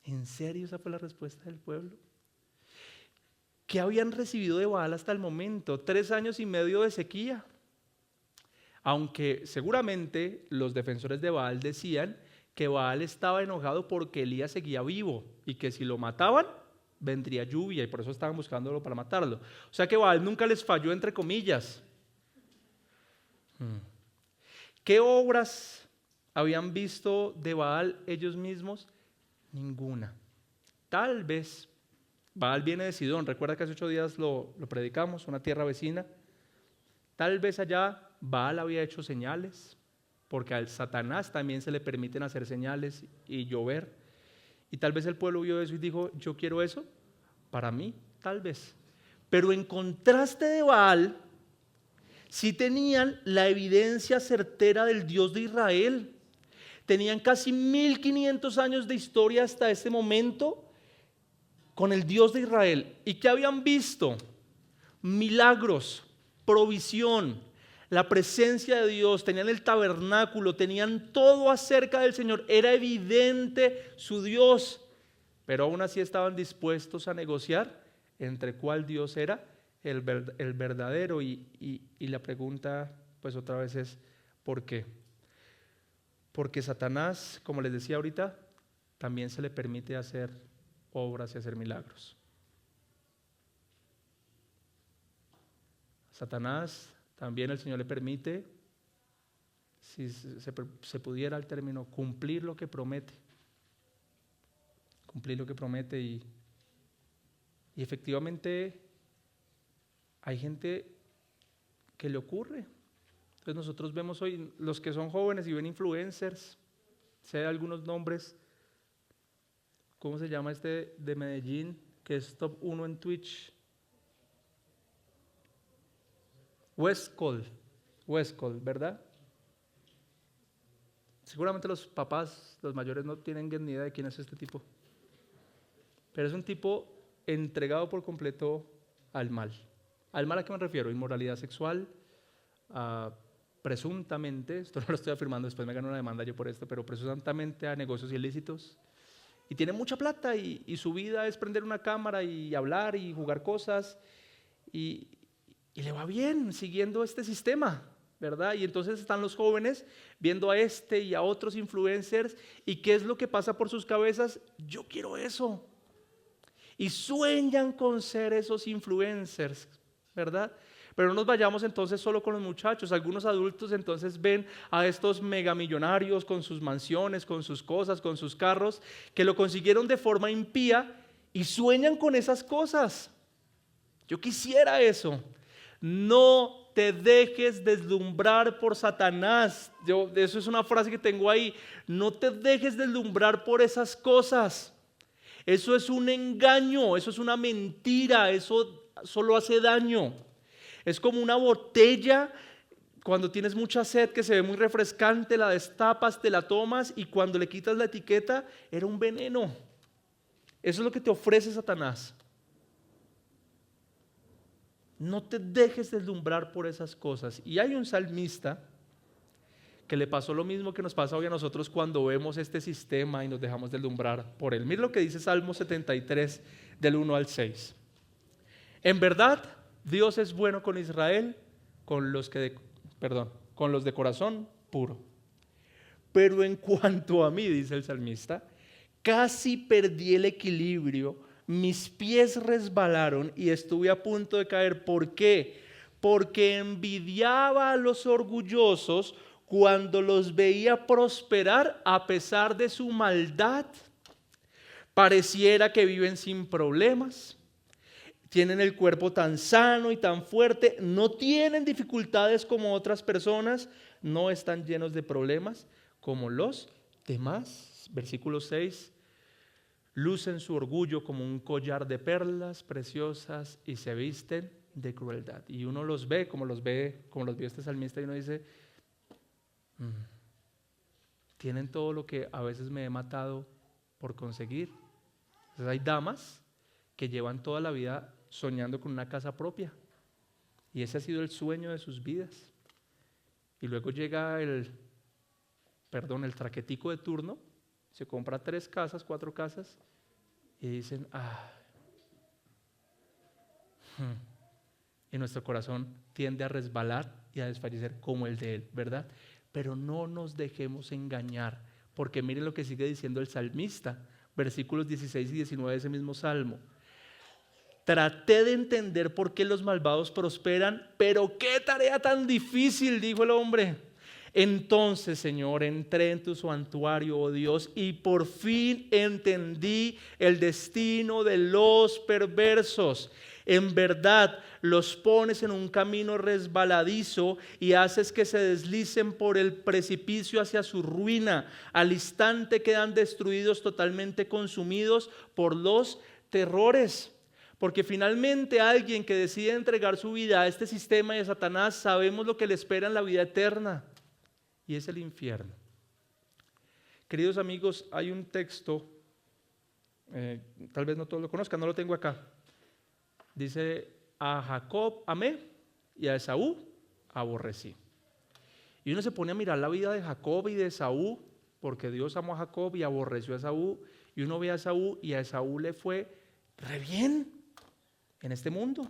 ¿En serio esa fue la respuesta del pueblo? ¿Qué habían recibido de Baal hasta el momento? 3 años y medio de sequía. Aunque seguramente los defensores de Baal decían que Baal estaba enojado porque Elías seguía vivo y que si lo mataban vendría lluvia, y por eso estaban buscándolo para matarlo. O sea que Baal nunca les falló, entre comillas. ¿Qué obras habían visto de Baal ellos mismos? Ninguna. Tal vez Baal viene de Sidón, recuerda que hace 8 días lo predicamos, una tierra vecina. Tal vez allá Baal había hecho señales, porque al Satanás también se le permiten hacer señales y llover. Y tal vez el pueblo vio eso y dijo: yo quiero eso para mí, tal vez. Pero en contraste de Baal, sí tenían la evidencia certera del Dios de Israel. Tenían casi 1500 años de historia hasta este momento con el Dios de Israel. ¿Y qué habían visto? Milagros, provisión, la presencia de Dios, tenían el tabernáculo, tenían todo acerca del Señor, era evidente su Dios, pero aún así estaban dispuestos a negociar entre cuál Dios era el verdadero. Y la pregunta pues otra vez es: ¿por qué? Porque Satanás, como les decía ahorita, también se le permite hacer obras y hacer milagros. Satanás también el Señor le permite, si se pudiera al término, cumplir lo que promete. Cumplir lo que promete. Y Y efectivamente hay gente que le ocurre. Entonces nosotros vemos hoy, los que son jóvenes y ven influencers, sé algunos nombres, ¿cómo se llama este de Medellín, que es top 1 en Twitch? Westcol, ¿verdad? Seguramente los papás, los mayores no tienen ni idea de quién es este tipo, pero es un tipo entregado por completo al mal. ¿Al mal a qué me refiero? Inmoralidad sexual, presuntamente, esto no lo estoy afirmando, después me gano una demanda yo por esto, pero presuntamente a negocios ilícitos. Y tiene mucha plata y su vida es prender una cámara y hablar y jugar cosas y le va bien siguiendo este sistema, ¿verdad? Y entonces están los jóvenes viendo a este y a otros influencers y ¿qué es lo que pasa por sus cabezas? Yo quiero eso. Y sueñan con ser esos influencers, ¿verdad? Pero no nos vayamos entonces solo con los muchachos. Algunos adultos entonces ven a estos megamillonarios con sus mansiones, con sus cosas, con sus carros, que lo consiguieron de forma impía y sueñan con esas cosas. Yo quisiera eso. No te dejes deslumbrar por Satanás. Eso es una frase que tengo ahí. No te dejes deslumbrar por esas cosas. Eso es un engaño, eso es una mentira, eso solo hace daño. Es como una botella cuando tienes mucha sed que se ve muy refrescante, la destapas, te la tomas y cuando le quitas la etiqueta era un veneno. Eso es lo que te ofrece Satanás. No te dejes deslumbrar por esas cosas. Y hay un salmista que le pasó lo mismo que nos pasa hoy a nosotros cuando vemos este sistema y nos dejamos deslumbrar por él. Mira lo que dice Salmo 73 del 1 al 6. En verdad, Dios es bueno con Israel, con los de corazón puro. Pero en cuanto a mí, dice el salmista, casi perdí el equilibrio, mis pies resbalaron y estuve a punto de caer. ¿Por qué? Porque envidiaba a los orgullosos cuando los veía prosperar a pesar de su maldad. Pareciera que viven sin problemas, tienen el cuerpo tan sano y tan fuerte, no tienen dificultades como otras personas, no están llenos de problemas como los demás. Versículo 6, lucen su orgullo como un collar de perlas preciosas y se visten de crueldad. Y uno los ve como los vio este salmista y uno dice, tienen todo lo que a veces me he matado por conseguir. Entonces hay damas que llevan toda la vida soñando con una casa propia y ese ha sido el sueño de sus vidas. Y luego llega el traquetico de turno, se compra 3 casas, 4 casas y dicen, y nuestro corazón tiende a resbalar y a desfallecer como el de él, ¿verdad? Pero no nos dejemos engañar, porque miren lo que sigue diciendo el salmista, versículos 16 y 19 de ese mismo salmo. Traté de entender por qué los malvados prosperan, pero qué tarea tan difícil, dijo el hombre. Entonces, Señor, entré en tu santuario, oh Dios, y por fin entendí el destino de los perversos. En verdad, los pones en un camino resbaladizo y haces que se deslicen por el precipicio hacia su ruina. Al instante quedan destruidos, totalmente consumidos por los terrores. Porque finalmente alguien que decide entregar su vida a este sistema y a Satanás, sabemos lo que le espera en la vida eterna, y es el infierno. Queridos amigos, hay un texto, tal vez no todos lo conozcan, no lo tengo acá. Dice, a Jacob amé y a Esaú aborrecí. Y uno se pone a mirar la vida de Jacob y de Esaú, porque Dios amó a Jacob y aborreció a Esaú, y uno ve a Esaú y a Esaú le fue re bien en este mundo.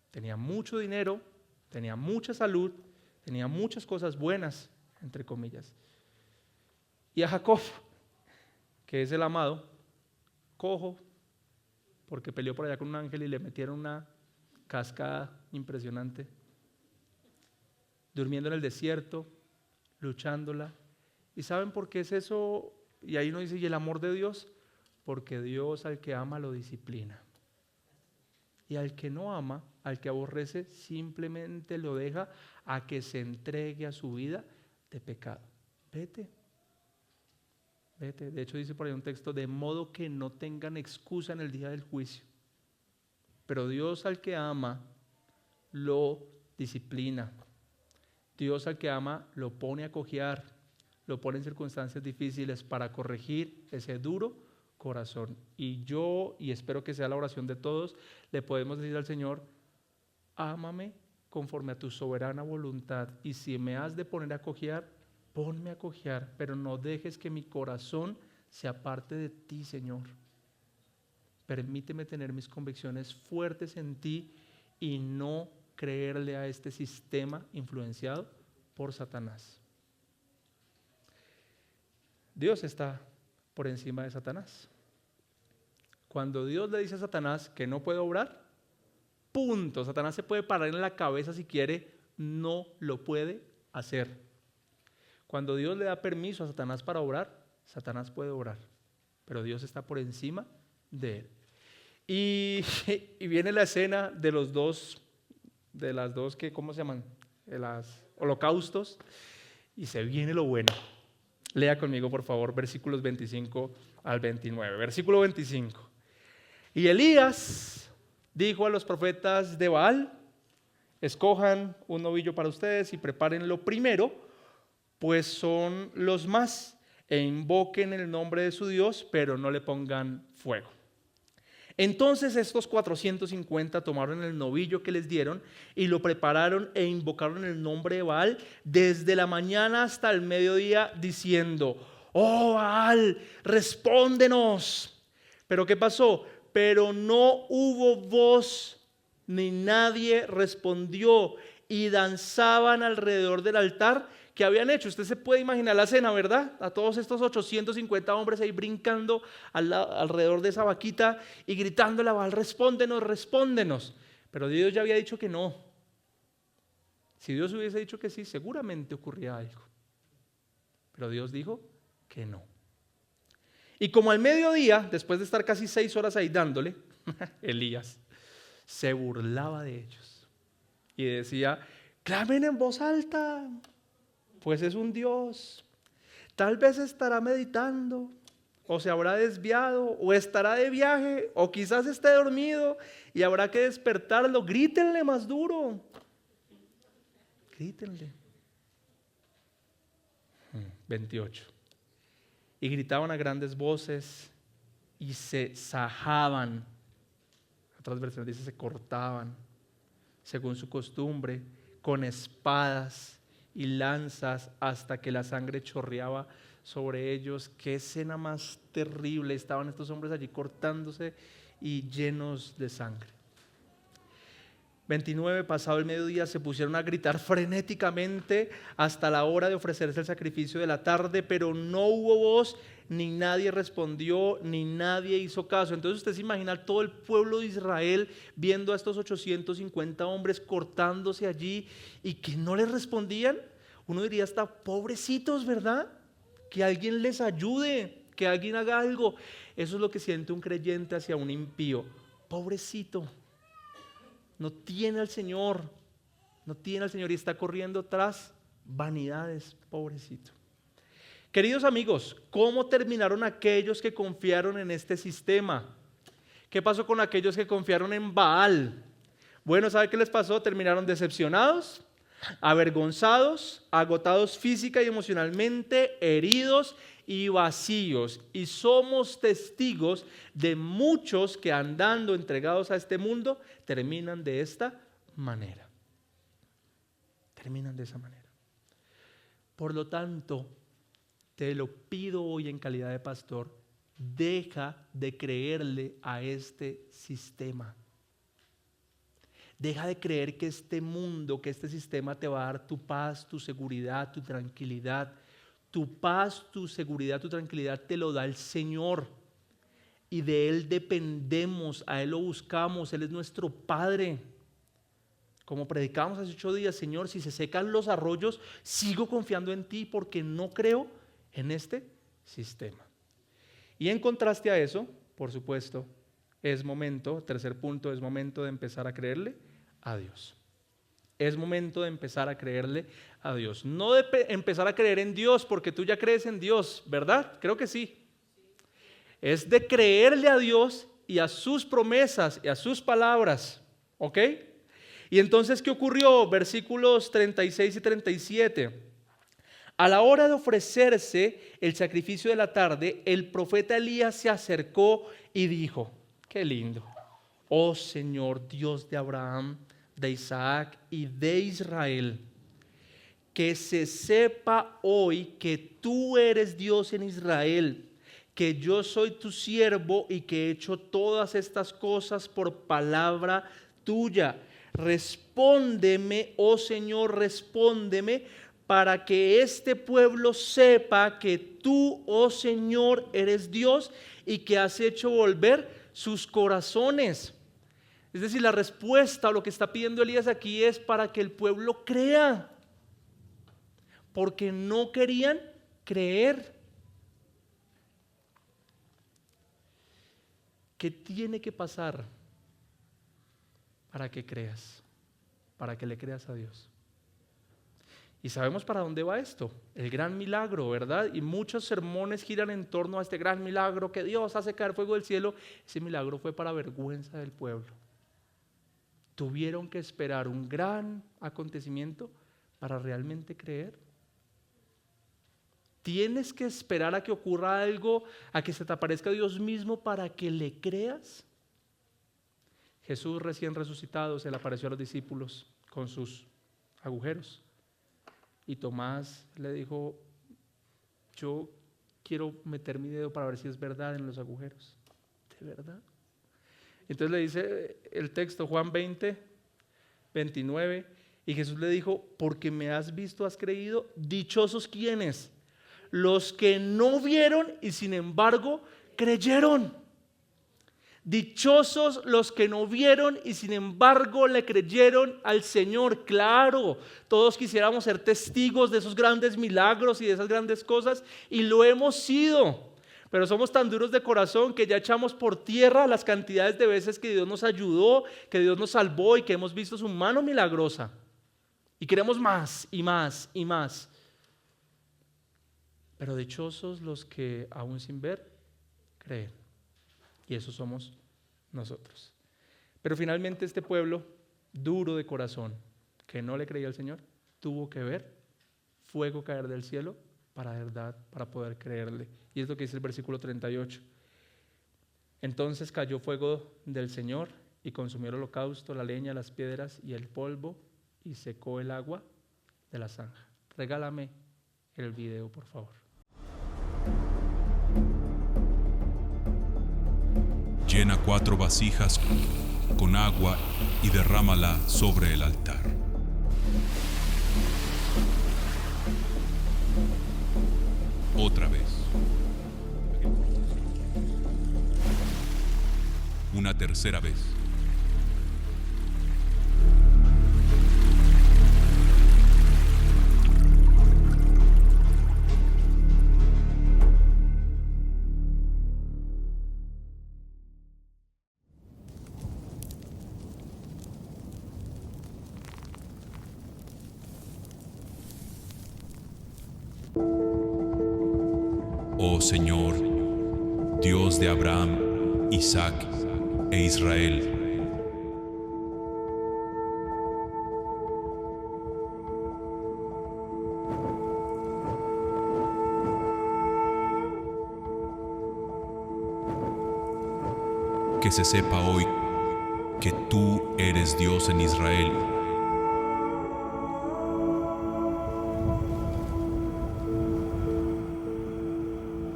Tenía mucho dinero, tenía mucha salud, tenía muchas cosas buenas, entre comillas. Y a Jacob, que es el amado, cojo, porque peleó por allá con un ángel y le metieron una cascada impresionante, durmiendo en el desierto, luchándola. ¿Y saben por qué es eso? Y ahí uno dice, ¿y el amor de Dios? Porque Dios al que ama lo disciplina. Y al que no ama, al que aborrece, simplemente lo deja a que se entregue a su vida de pecado. Vete. Vete. De hecho dice por ahí un texto, de modo que no tengan excusa en el día del juicio. Pero Dios al que ama lo disciplina. Dios al que ama lo pone a cojear, lo pone en circunstancias difíciles para corregir ese duro corazón. Y yo, y espero que sea la oración de todos, le podemos decir al Señor, ámame conforme a tu soberana voluntad, y si me has de poner a cojear, ponme a cojear, pero no dejes que mi corazón se aparte de ti, Señor. Permíteme tener mis convicciones fuertes en ti y no creerle a este sistema influenciado por Satanás. Dios está por encima de Satanás. Cuando Dios le dice a Satanás que no puede obrar, punto. Satanás se puede parar en la cabeza si quiere, no lo puede hacer. Cuando Dios le da permiso a Satanás para obrar, Satanás puede obrar, pero Dios está por encima de él. Y viene la escena de las dos que, ¿cómo se llaman? De los holocaustos, y se viene lo bueno. Lea conmigo, por favor, versículos 25 al 29. Versículo 25. Y Elías dijo a los profetas de Baal, escojan un novillo para ustedes y prepárenlo primero, pues son los más, e invoquen el nombre de su Dios, pero no le pongan fuego. Entonces estos 450 tomaron el novillo que les dieron y lo prepararon e invocaron el nombre de Baal desde la mañana hasta el mediodía, diciendo, oh Baal, respóndenos. Pero ¿qué pasó? Pero no hubo voz, ni nadie respondió, y danzaban alrededor del altar que habían hecho. Usted se puede imaginar la escena, ¿verdad? A todos estos 850 hombres ahí brincando alrededor de esa vaquita y gritándole a Baal, respóndenos, respóndenos. Pero Dios ya había dicho que no. Si Dios hubiese dicho que sí, seguramente ocurría algo. Pero Dios dijo que no. Y como al mediodía, después de estar casi 6 horas ahí dándole, Elías se burlaba de ellos y decía, clamen en voz alta, pues es un Dios. Tal vez estará meditando, o se habrá desviado, o estará de viaje, o quizás esté dormido y habrá que despertarlo. Grítenle más duro. Grítenle. 28. Y gritaban a grandes voces y se sajaban. Otras versiones dicen se cortaban, según su costumbre, con espadas y lanzas hasta que la sangre chorreaba sobre ellos. Qué escena más terrible. Estaban estos hombres allí cortándose y llenos de sangre. 29, pasado el mediodía, se pusieron a gritar frenéticamente hasta la hora de ofrecerse el sacrificio de la tarde, pero no hubo voz, ni nadie respondió, ni nadie hizo caso. Entonces usted se imagina todo el pueblo de Israel viendo a estos 850 hombres cortándose allí y que no les respondían. Uno diría hasta pobrecitos, ¿verdad? Que alguien les ayude, que alguien haga algo. Eso es lo que siente un creyente hacia un impío. Pobrecito. No tiene al Señor y está corriendo tras vanidades, pobrecito. Queridos amigos, ¿cómo terminaron aquellos que confiaron en este sistema? ¿Qué pasó con aquellos que confiaron en Baal? Bueno, ¿sabe qué les pasó? Terminaron decepcionados, avergonzados, agotados física y emocionalmente, heridos y vacíos. Y somos testigos de muchos que andando entregados a este mundo terminan de esta manera. Terminan de esa manera. Por lo tanto, te lo pido hoy en calidad de pastor, deja de creerle a este sistema. Deja de creer que este mundo, que este sistema te va a dar tu paz, tu seguridad, tu tranquilidad. Tu paz, tu seguridad, tu tranquilidad te lo da el Señor. Y de Él dependemos, a Él lo buscamos, Él es nuestro Padre. Como predicamos hace 8 días, Señor, si se secan los arroyos, sigo confiando en ti porque no creo en este sistema. Y en contraste a eso, por supuesto, es momento, tercer punto, es momento de empezar a creerle a Dios. Es momento de empezar a creerle a Dios. No de empezar a creer en Dios porque tú ya crees en Dios, ¿verdad? Creo que sí. Es de creerle a Dios y a sus promesas y a sus palabras, ¿ok? Y entonces, ¿qué ocurrió? Versículos 36 y 37. A la hora de ofrecerse el sacrificio de la tarde, el profeta Elías se acercó y dijo, qué lindo, oh Señor, Dios de Abraham, de Isaac y de Israel, que se sepa hoy que tú eres Dios en Israel, que yo soy tu siervo y que he hecho todas estas cosas por palabra tuya. Respóndeme, oh Señor, respóndeme, para que este pueblo sepa que tú, oh Señor, eres Dios y que has hecho volver sus corazones. Es decir, la respuesta a lo que está pidiendo Elías aquí es para que el pueblo crea, porque no querían creer. ¿Qué tiene que pasar para que creas? Para que le creas a Dios. Y sabemos para dónde va esto, el gran milagro, ¿verdad? Y muchos sermones giran en torno a este gran milagro que Dios hace caer fuego del cielo. Ese milagro fue para vergüenza del pueblo. Tuvieron que esperar un gran acontecimiento para realmente creer. Tienes que esperar a que ocurra algo, a que se te aparezca Dios mismo para que le creas. Jesús recién resucitado se le apareció a los discípulos con sus agujeros. Y Tomás le dijo, yo quiero meter mi dedo para ver si es verdad en los agujeros. ¿De verdad? Entonces le dice el texto, Juan 20, 29, y Jesús le dijo, porque me has visto, has creído. Dichosos ¿quiénes? Los que no vieron y sin embargo creyeron. Dichosos los que no vieron y sin embargo le creyeron al Señor. Claro, todos quisiéramos ser testigos de esos grandes milagros y de esas grandes cosas, y lo hemos sido. Pero somos tan duros de corazón que ya echamos por tierra las cantidades de veces que Dios nos ayudó, que Dios nos salvó y que hemos visto su mano milagrosa. Y queremos más y más y más. Pero dichosos los que aún sin ver, creen. Y esos somos nosotros. Pero finalmente este pueblo, duro de corazón, que no le creía al Señor, tuvo que ver fuego caer del cielo para poder creerle. Y es lo que dice el versículo 38. Entonces cayó fuego del Señor y consumió el holocausto, la leña, las piedras y el polvo, y secó el agua de la zanja. Regálame el video, por favor. Llena 4 vasijas con agua y derrámala sobre el altar. Otra vez. Una tercera vez. Oh Señor, Dios de Abraham, Isaac e Israel, que se sepa hoy que tú eres Dios en Israel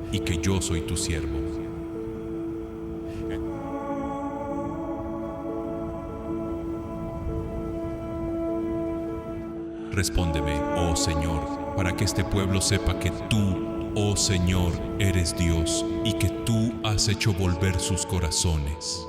y que yo soy tu siervo. Respóndeme, oh Señor, para que este pueblo sepa que tú, oh Señor, eres Dios y que tú has hecho volver sus corazones.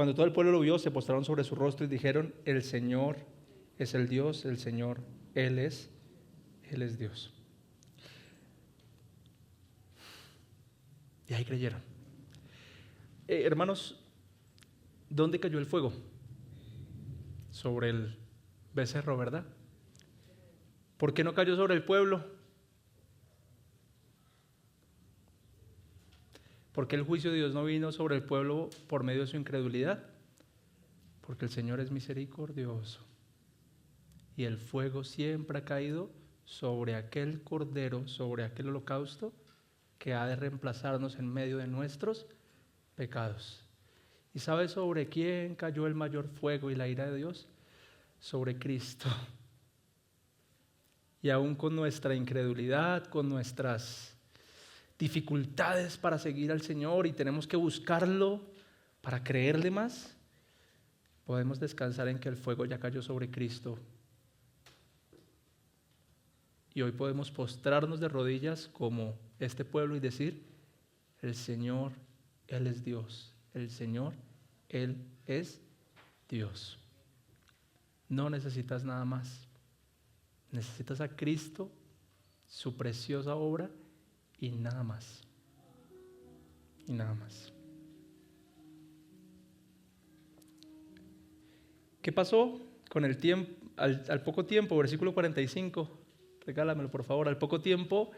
Cuando todo el pueblo lo vio, se postraron sobre su rostro y dijeron: el Señor es el Dios, el Señor, Él es Dios. Y ahí creyeron. Hermanos, ¿dónde cayó el fuego? Sobre el becerro, ¿verdad? ¿Por qué no cayó sobre el pueblo? ¿Por qué el juicio de Dios no vino sobre el pueblo por medio de su incredulidad? Porque el Señor es misericordioso y el fuego siempre ha caído sobre aquel cordero, sobre aquel holocausto que ha de reemplazarnos en medio de nuestros pecados. ¿Y sabe sobre quién cayó el mayor fuego y la ira de Dios? Sobre Cristo. Y aún con nuestra incredulidad, con nuestras dificultades para seguir al Señor, y tenemos que buscarlo para creerle más, podemos descansar en que el fuego ya cayó sobre Cristo. Y hoy podemos postrarnos de rodillas como este pueblo y decir: el Señor, Él es Dios. El Señor, Él es Dios. No necesitas nada más. Necesitas a Cristo, su preciosa obra, y nada más. Y nada más. ¿Qué pasó con el tiempo? Al poco tiempo, versículo 45, regálamelo por favor. Al poco tiempo,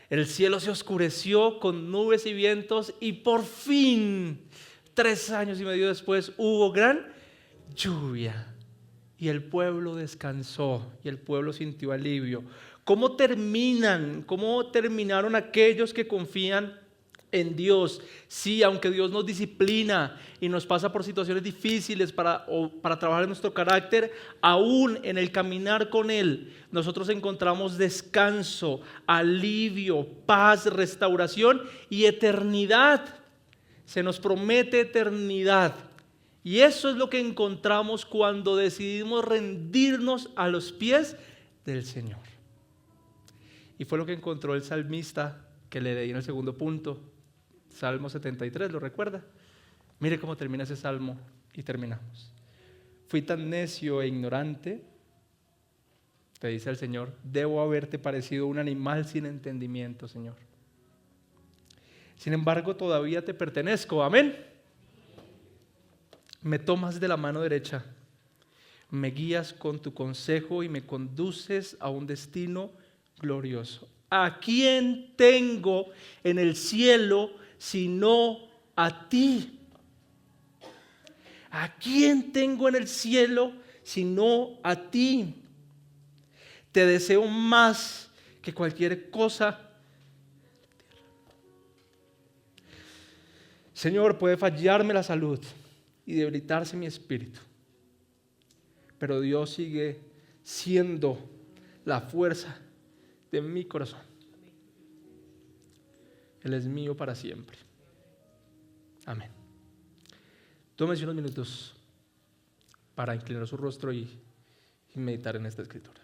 el cielo se oscureció con nubes y vientos, y por fin, 3 años y medio después, hubo gran lluvia. Y el pueblo descansó, y el pueblo sintió alivio. ¿Cómo terminaron aquellos que confían en Dios? Sí, aunque Dios nos disciplina y nos pasa por situaciones difíciles para trabajar en nuestro carácter, aún en el caminar con Él, nosotros encontramos descanso, alivio, paz, restauración y eternidad. Se nos promete eternidad. Y eso es lo que encontramos cuando decidimos rendirnos a los pies del Señor. Y fue lo que encontró el salmista que le leí en el segundo punto, Salmo 73, ¿lo recuerda? Mire cómo termina ese salmo y terminamos. Fui tan necio e ignorante, te dice el Señor, debo haberte parecido un animal sin entendimiento, Señor. Sin embargo, todavía te pertenezco, amén. Me tomas de la mano derecha, me guías con tu consejo y me conduces a un destino glorioso. ¿A quién tengo en el cielo sino a ti? ¿A quién tengo en el cielo sino a ti? Te deseo más que cualquier cosa. Señor, puede fallarme la salud y debilitarse mi espíritu, pero Dios sigue siendo la fuerza de mi corazón. Él es mío para siempre. Amén. Tómese unos minutos para inclinar su rostro y meditar en esta escritura.